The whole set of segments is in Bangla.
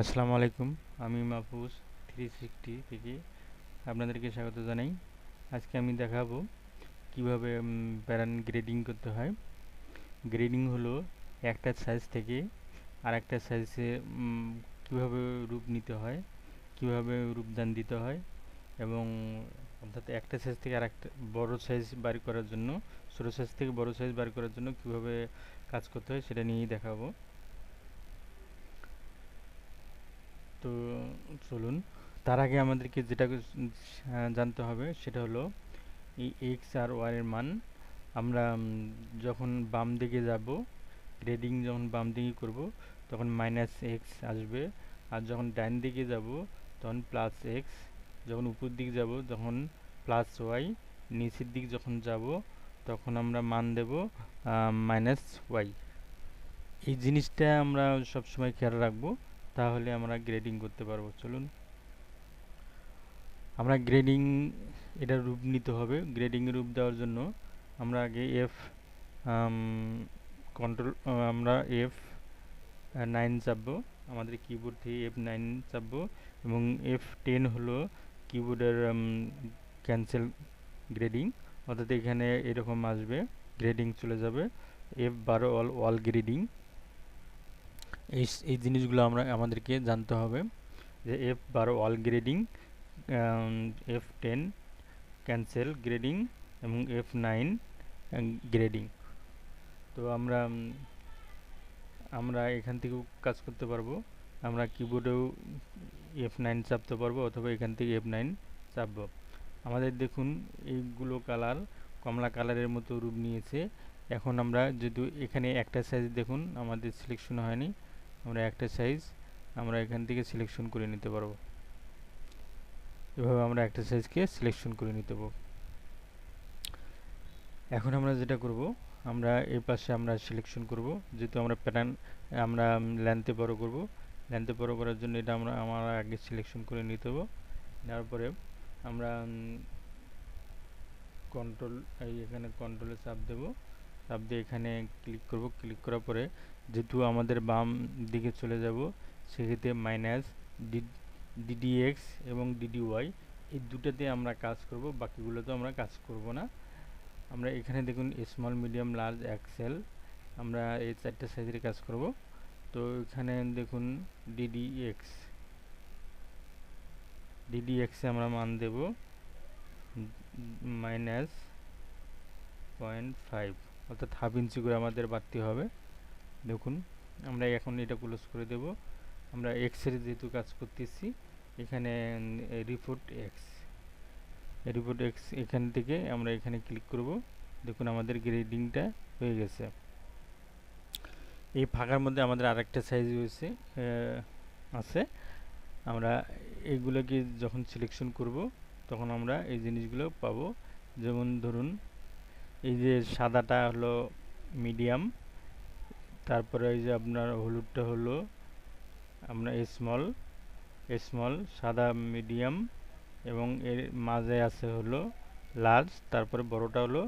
আসসালামু আলাইকুম। আমি মাহফুজ 360 থেকে আপনাদেরকে স্বাগত জানাই। আজকে আমি দেখাবো কিভাবে প্যাটার্ন গ্রেডিং করতে হয়। গ্রেডিং হলো একটা সাইজ থেকে আরেকটা সাইজে কিভাবে রূপ নিতে হয়, কিভাবে রূপদান দিতে হয়, এবং অর্থাৎ একটা সাইজ থেকে আরেকটা বড় সাইজ বার করার জন্য, ছোট সাইজ থেকে বড় সাইজ বার করার জন্য কিভাবে কাজ করতে হয় সেটা নিয়েই দেখাবো। তো চলুন, তার আগে আমাদেরকে যেটা জানতে হবে সেটা হলো এই এক্স আর ওয়াই এর মান। আমরা যখন বাম দিকে যাব, গ্রেডিং যখন বাম দিকে করব তখন মাইনাস এক্স আসবে, আর যখন ডান দিকে যাব তখন প্লাস এক্স, যখন উপর দিকে যাব তখন প্লাস ওয়াই, নিচের দিক যখন যাব তখন আমরা মান দেব মাইনাস ওয়াই। এই জিনিসটা আমরা সবসময় খেয়াল রাখবো, তাহলে আমরা গ্রেডিং করতে পারবো। চলুন, আমরা গ্রেডিং এটা রূপ নিতে হবে। গ্রেডিং রূপ দেওয়ার জন্য আমরা আগে এফ কন্ট্রোল আমরা F9 চাপবো, আমাদের কিবোর্ড থেকে F9 চাপবো, এবং F10 হলো কিবোর্ডের ক্যান্সেল গ্রেডিং, অর্থাৎ এখানে এরকম আসবে, গ্রেডিং চলে যাবে। F12 all grading. এই জিনিসগুলো আমাদেরকে জানতে হবে যে F12 all grading, F10 cancel grading, এবং F9 গ্রেডিং। তো আমরা এখান থেকেও কাজ করতে পারবো। আমরা কিবোর্ডেও F9 চাপতে পারবো, অথবা এখান থেকে F9 চাপবো। আমাদের দেখুন এইগুলো কালার কমলা কালারের মতো রূপ নিয়েছে। এখন আমরা যদি এখানে একটা সাইজ দেখুন আমাদের সিলেকশন হয়নি, আমরা একটা সাইজ আমরা এখান থেকে সিলেকশন করে নিতে পারবো। এভাবে আমরা একটা সাইজকে সিলেকশন করে নিতে পারবো। এখন আমরা যেটা করব, আমরা এই পাশে আমরা সিলেকশন করব, যেহেতু আমরা প্যাটার্ন আমরা লেন্থে বড় করব। লেন্থে বড় করার জন্য এটা আমরা আগে সিলেকশন করে নিতে হবে। নেওয়ার পরে আমরা কন্ট্রোল এখানে কন্ট্রোলে চাপ দেব, চাপ দিয়ে এখানে ক্লিক করব। ক্লিক করার পরে যেহেতু আমাদের বাম দিকে চলে যাব, সেক্ষেত্রে মাইনাস ডিডিএক্স এবং ডিডিওয়াই এই দুটাতে আমরা কাজ করব, বাকিগুলোতে আমরা কাজ করব না। আমরা এখানে দেখুন স্মল, মিডিয়াম, লার্জ, এক্সেল, আমরা এই চারটে সাইজের কাজ করব। তো এখানে দেখুন ডিডিএক্সে আমরা মান দেব -0.5, অর্থাৎ হাফ ইঞ্চি করে আমাদের বাড়তে হবে। দেখুন আমরা এখন এটা ক্লোজ করে দেব। আমরা এক্সের যেহেতু কাজ করতেছি, এখানে রিপোর্ট এক্স এখান থেকে আমরা এখানে ক্লিক করব। দেখুন আমাদের গ্রেডিংটা হয়ে গেছে। এই ফাঁকার মধ্যে আমাদের আরেকটা সাইজ রয়েছে আছে। আমরা এইগুলোকে যখন সিলেকশন করব তখন আমরা এই জিনিসগুলো পাবো। যেমন ধরুন এই যে সাদাটা হলো মিডিয়াম, তারপরে এই যে আপনার হলুদটা হলো আমরা স্মল, সাদা মিডিয়াম, এবং এর মাঝে আছে হলো লার্জ, তারপরে বড়টা হলো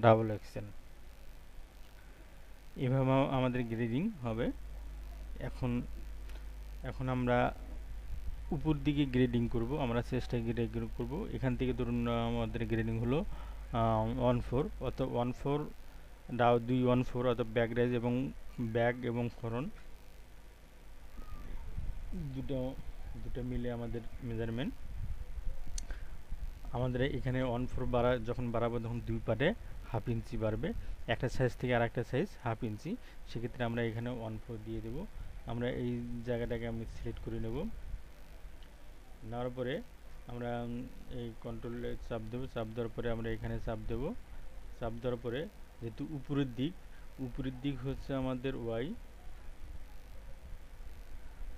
ডাবল এক্সেল। এভাবে আমাদের গ্রেডিং হবে। এখন এখন আমরা উপর দিকে গ্রেডিং করব, আমরা চেষ্টায় গ্রেডিং করব। এখান থেকে ধরুন আমাদের গ্রেডিং হলো 1/4, অর্থাৎ 1/4 2/4, অর্থাৎ ব্যাক রাইজ এবং ব্যাক এবং ফরন দুটো মিলে আমাদের মেজারমেন্ট। আমাদের এখানে 1/4 যখন বাড়াবো তখন দুই পাটে হাফ ইঞ্চি বাড়বে, একটা সাইজ থেকে আর একটা সাইজ হাফ ইঞ্চি। সেক্ষেত্রে আমরা এখানে 1/4 দিয়ে দেব। আমরা এই জায়গাটাকে আমি সিলেক্ট করে নেব। নেওয়ার পরে আমরা এই কন্ট্রোলে চাপ দেবো। চাপ দেওয়ার পরে আমরা এখানে চাপ দেব। চাপ দেওয়ার পরে যেহেতু উপরের দিক হচ্ছে আমাদের ওয়াই,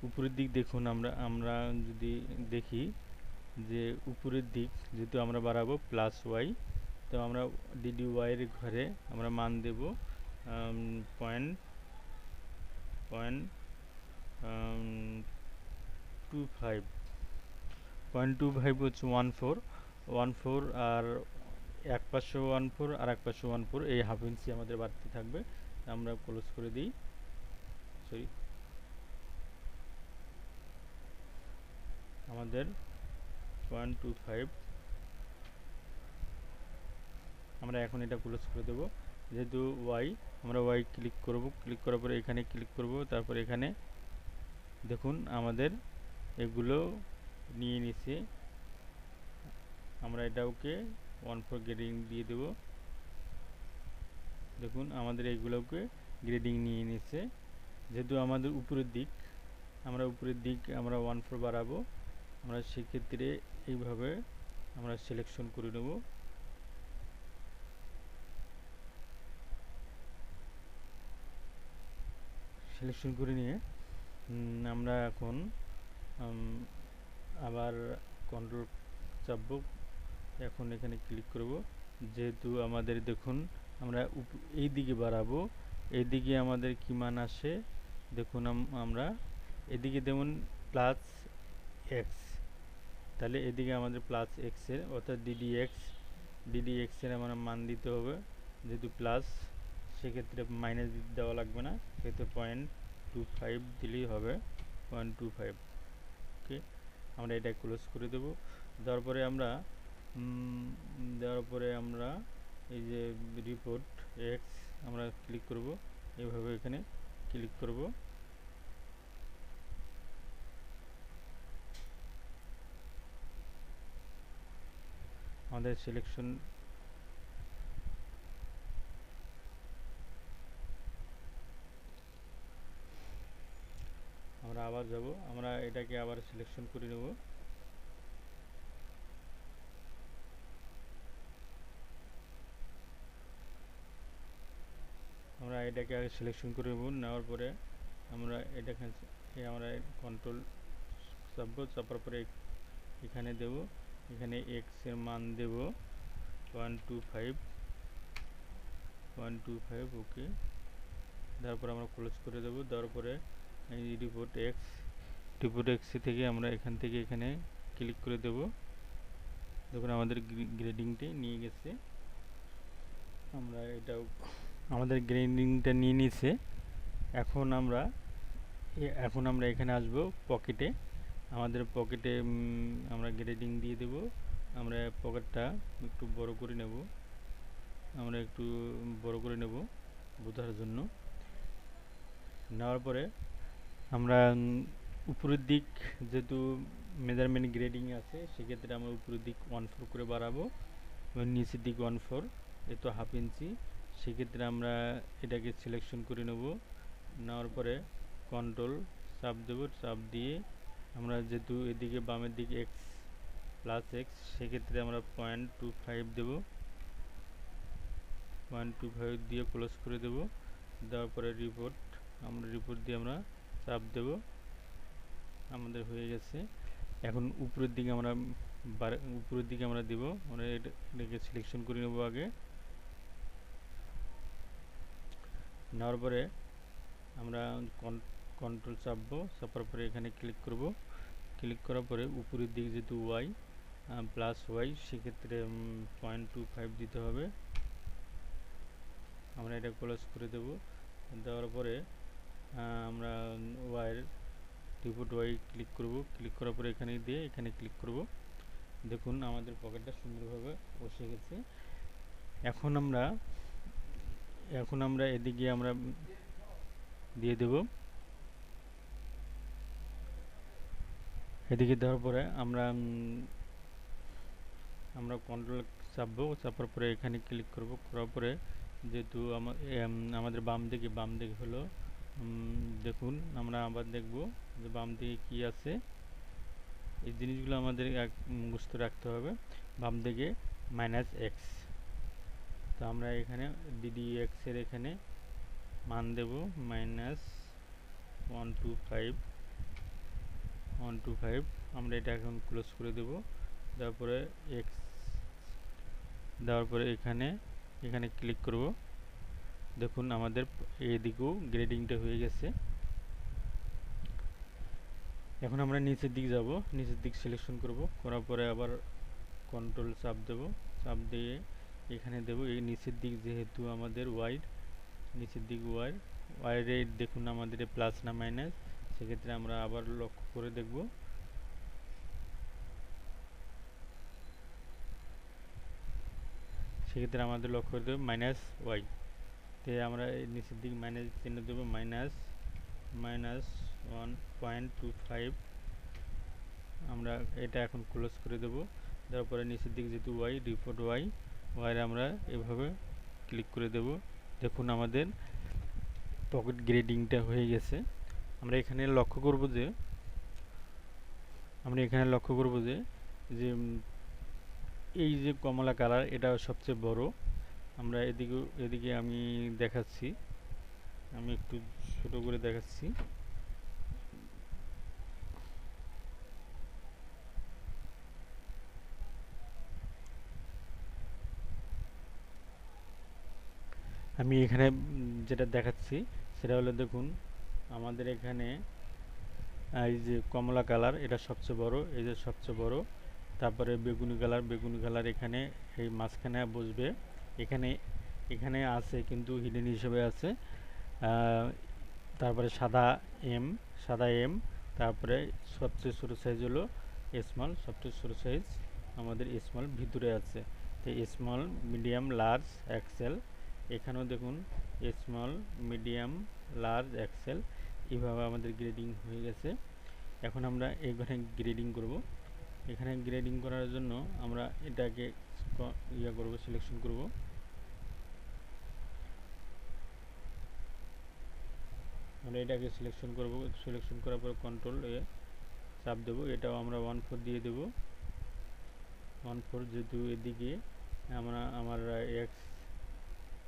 উপরের দিক দেখুন আমরা যদি দেখি যে উপরের দিক যেহেতু আমরা বাড়াবো প্লাস ওয়াই, তো আমরা ডিডি ওয়াইয়ের ঘরে আমরা মান দেব পয়েন্ট 0.25 হচ্ছে 1/4, আর এক পাশে 1/4 আর এক পাশে 1/4, এই হাফ ইঞ্চি আমাদের বাড়তি থাকবে। আমরা ক্লোজ করে দিই, সরি। আমাদের 0.25 আমরা এখন এটা ক্লোজ করে দেব। যেহেতু ওয়াই, আমরা ওয়াই ক্লিক করব, ক্লিক করার পরে এখানে ক্লিক করব, তারপর এখানে দেখুন আমাদের এগুলো নিয়ে নিছে। আমরা এটাকে 1/4 গ্রেডিং দিয়ে দেব। দেখুন আমাদের এইগুলোকে গ্রেডিং নিয়ে নিচ্ছে। যেহেতু আমাদের উপরের দিক, আমরা উপরের দিক আমরা 1/4 বাড়াবো, আমরা সেক্ষেত্রে এইভাবে আমরা সিলেকশন করে নেব। সিলেকশন করে নিয়ে আমরা এখন আবার কন্ট্রোল চাপবো, এখন এখানে ক্লিক করব। যেহেতু আমাদের দেখুন আমরা এই দিকে বাড়াবো, এইদিকে আমাদের কি মান আসে দেখুন, আমরা এদিকে যেমন প্লাস এক্স, তাহলে এদিকে আমাদের প্লাস এক্সের অর্থাৎ ডিডি এক্স এর আমরা মান দিতে হবে। যেহেতু প্লাস, সেক্ষেত্রে মাইনাস দেওয়া লাগবে না, সেক্ষেত্রে 0.25 দিলেই হবে। 0.25, ওকে। আমরা এটা ক্লোজ করে দেব। দেওয়ার পরে আমরা এই যে রিপোর্ট এক্স আমরা ক্লিক করব, এইভাবে এখানে ক্লিক করব। আমাদের সিলেকশন আমরা আবার যাব, আমরা এটাকে আবার সিলেকশন করে নেব। আমরা এটাকে আগে সিলেকশন করে নেব, নেওয়ার পরে আমরা এটাকে আমরা কন্ট্রোল চাপবো, চাপার পরে এখানে দেব, এখানে এক্স এর মান দেব 0.25, ওকে। তারপর আমরা ক্লোজ করে দেব। দেওয়ার পরে এই রিপোর্ট এক্স থেকে আমরা এখান থেকে এখানে ক্লিক করে দেব। দেখুন আমাদের গ্রেডিংটি নিয়ে গেছে। আমরা এটাও আমাদের গ্রেডিংটা নিয়ে নিয়েছে। এখন আমরা এখানে আসব পকেটে। আমাদের পকেটে আমরা গ্রেডিং দিয়ে দেব। আমরা পকেটটা একটু বড় করে নেব, বোঝার জন্য। নেওয়ার পরে আমরা উপরের দিক, যেহেতু মেজারমেন্ট গ্রেডিং আছে, সেক্ষেত্রে আমরা উপরের দিক 1/4 করে বাড়াবো এবং নিচের দিক 1/4, এ তো 1/2 ইঞ্চি। সেক্ষেত্রে আমরা এটাকে সিলেকশন করে নেব। নেওয়ার পরে কন্ট্রোল চাপ দেব, চাপ দিয়ে আমরা যেহেতু এদিকে বামের দিকে এক্স প্লাস এক্স, সেক্ষেত্রে আমরা 0.25 দেব। 0.25 দিয়ে ক্লোজ করে দেব। দেওয়ার পরে রিপোর্ট দিয়ে আমরা চাপ দেব, আমাদের হয়ে গেছে। এখন উপরের দিকে আমরা দেব। আমরা এটাকে সিলেকশন করে নেব আগে। নেওয়ার পরে আমরা কন্ট্রোল চাপবো, চাপার পরে এখানে ক্লিক করব। ক্লিক করার পরে উপরের দিকে যেহেতু ওয়াই প্লাস ওয়াই, সেক্ষেত্রে 0.25 দিতে হবে। আমরা এটা ক্লোজ করে দেব। দেওয়ার পরে আমরা রিপোর্ট ওয়াই ক্লিক করব। ক্লিক করার পরে এখানে ক্লিক করব। দেখুন আমাদের পকেটটা সুন্দরভাবে বসে গেছে। এখন আমরা এদিকে আমরা দিয়ে দেব। এদিকে দেওয়ার পরে আমরা কন্ট্রোল চাপবো, চাপার পরে এখানে ক্লিক করব। করার পরে যেহেতু আমাদের বাম দিকে হলো, দেখুন আমরা আবার দেখব যে বাম দিকে কি আছে। এই জিনিসগুলো আমাদের মুখস্থ রাখতে হবে। বাম দিকে -x, তো আমরা এখানে DDX এর এখানে মান দেব -125। আমরা এটা এখন ক্লোজ করে দেব। তারপরে এক্স দেওয়ার পরে এখানে ক্লিক করব। দেখুন আমাদের এদিকেও গ্রেডিংটা হয়ে গেছে। এখন আমরা নিচের দিক যাব, নিচের দিক সিলেকশন করব। করার পরে আবার কন্ট্রোল চাপ দেব, চাপ দিয়ে এখানে দেব। এই নিচের দিক যেহেতু আমাদের নিচের দিক ওয়াইরে দেখুন আমাদের প্লাস না মাইনাস, সেক্ষেত্রে আমরা আবার লক্ষ্য করে দেখব। সেক্ষেত্রে আমাদের লক্ষ্য করতে হবে -y। তে আমরা নিচের দিকে মাইনাস চিহ্ন দেব, -1.25। আমরা এটা এখন ক্লোজ করে দেব। দেওয়ার পরে নিচের দিকে যেহেতু y, রিপোর্ট y আমরা এভাবে ক্লিক করে দেব। দেখুন আমাদের পকেট গ্রেডিংটা হয়ে গেছে। আমরা এখানে লক্ষ্য করব যে যে এই যে কমলা কালার এটা সবচেয়ে বড়। আমরা এদিকে আমি দেখাচ্ছি, আমি একটু ছোট করে দেখাচ্ছি। আমি এখানে যেটা দেখাচ্ছি সেটা হলো, দেখুন আমাদের এখানে এই যে কমলা কালার এটা সবচেয়ে বড়, এই যে সবচেয়ে বড়। তারপরে বেগুনি কালার এখানে এই মাঝখানে বসবে। এখানে এখানে আছে কিন্তু হিডেন হিসেবে আছে। তারপরে সাদা এম। তারপরে সবচেয়ে ছোটো সাইজ হলো স্মল, সবচেয়ে ছোটো সাইজ আমাদের স্মল ভিতরে আছে। তো স্মল, মিডিয়াম, লার্জ, এক্সেল। এখানেও দেখুন স্মল, মিডিয়াম, লার্জ, এক্সেল। এইভাবে আমাদের গ্রেডিং হয়ে গেছে। এখন আমরা এখানে গ্রেডিং করব। এখানে গ্রেডিং করার জন্য আমরা এটাকে সিলেকশন করব। আমরা এটাকে সিলেকশন করার পর কন্ট্রোল এ চাপ দেব। এটাও আমরা 1.4 দিয়ে দেব। 1.4 যেহেতু এদিকে আমার এক্স,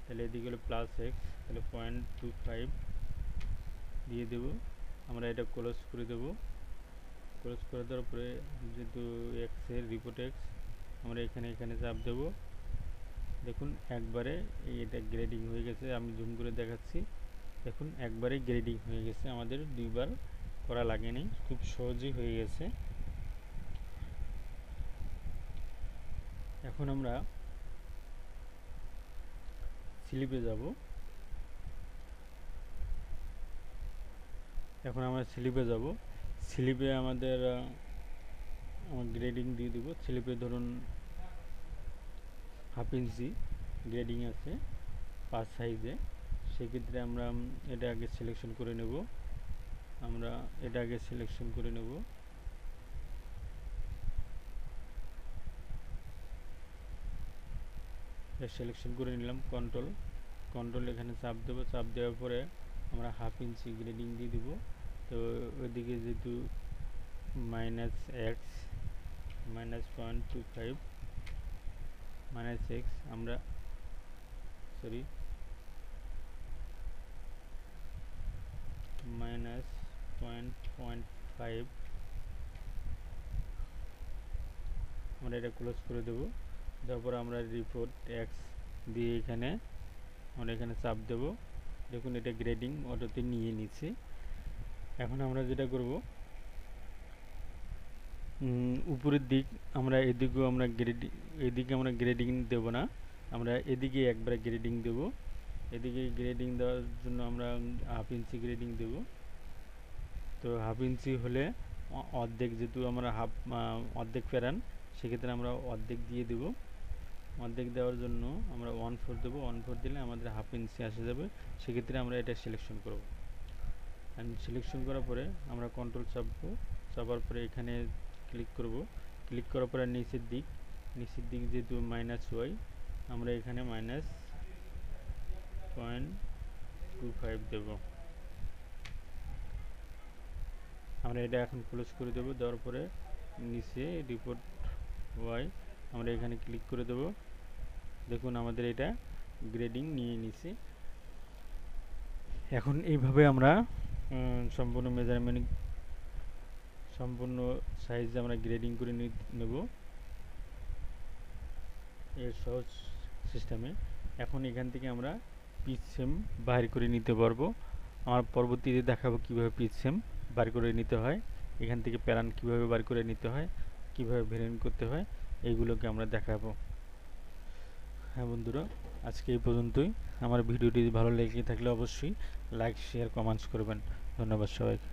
তাহলে এদিকে হলো +x, তাহলে 0.25 দিয়ে দেব। আমরা এটা ক্লোজ করে দেব। ক্লোজ করে দেওয়ার পরে যেহেতু এক্সের রিপোর্ট এক্স, আমরা এখানে চাপ দেব। দেখুন একবারে এটা গ্রেডিং হয়ে গেছে। আমি জুম করে দেখাচ্ছি। দেখুন একবারে গ্রেডিং হয়ে গেছে, আমাদের দুইবার করা লাগেনি, খুব সহজেই হয়ে গেছে। এখন আমরা স্লিপে যাব। স্লিপে আমাদের গ্রেডিং দিয়ে দেব। স্লিপে ধরুন 1/2 ইঞ্চি গ্রেডিং আছে 5 সাইজে। সেক্ষেত্রে আমরা এটা আগে সিলেকশন করে নেব। সিলেকশন করে নিলাম। কন্ট্রোল এখানে চাপ দেব। চাপ দেওয়ার পরে আমরা 1/2 ইঞ্চি গ্রেডিং দিয়ে দেব। তো ওইদিকে যেহেতু -x, -0.25, -x, আমরা সরি -0.5 আমরা এটা ক্লোজ করে দেব। তারপর আমরা রিপোর্ট এক্স দিয়ে আমরা এখানে চাপ দেব। দেখুন এটা গ্রেডিং অটোতে নিয়ে নিচ্ছে। এখন আমরা যেটা করব, উপরের দিক আমরা এদিকে আমরা গ্রেডিং দেব না, আমরা এদিকে একবারে গ্রেডিং দেব। এদিকে গ্রেডিং দেওয়ার জন্য আমরা 1/2 ইঞ্চি গ্রেডিং দেব। তো 1/2 ইঞ্চি হলে অর্ধেক, যেহেতু আমরা অর্ধেক প্যারান, সেক্ষেত্রে আমরা অর্ধেক দিয়ে দেব। অর্ধেক দেওয়ার জন্য আমরা 1/4 দেব। 1/4 দিলে আমাদের 1/2 ইঞ্চি আসে যাবে। সেক্ষেত্রে আমরা এটা সিলেকশন করব। সিলেকশন করার পরে আমরা কন্ট্রোল চাপবো। চাপার পরে এখানে ক্লিক করব। ক্লিক করার পরে নিচের দিক যেহেতু -y, আমরা এখানে -0.25 দেব। আমরা এটা এখন ক্লোজ করে দেব। দেওয়ার পরে নিচে রিপোর্ট y আমরা এখানে ক্লিক করে দেব। দেখুন আমাদের এটা গ্রেডিং নিয়ে নিছে। এখন এইভাবে আমরা সম্পূর্ণ মেজারমেন্ট, সম্পূর্ণ সাইজ আমরা গ্রেডিং করে নেব এর সহজ সিস্টেমে। এখন এখান থেকে আমরা পিচ সেম বাইর করে নিতে পারবো। আমার পরবর্তীতে দেখাবো কিভাবে পিচ সেম বার করে নিতে হয়, এখান থেকে প্যারান কিভাবে বার করে নিতে হয়, কিভাবে ভেরিয়েন্ট করতে হয়, এইগুলোকে আমরা দেখাবো। হ্যাঁ বন্ধুরা, আজকে এই পর্যন্তই। আমার ভিডিওটি ভালো লেগে থাকলে অবশ্যই লাইক, শেয়ার, কমেন্টস করবেন। ধন্যবাদ সবাইকে।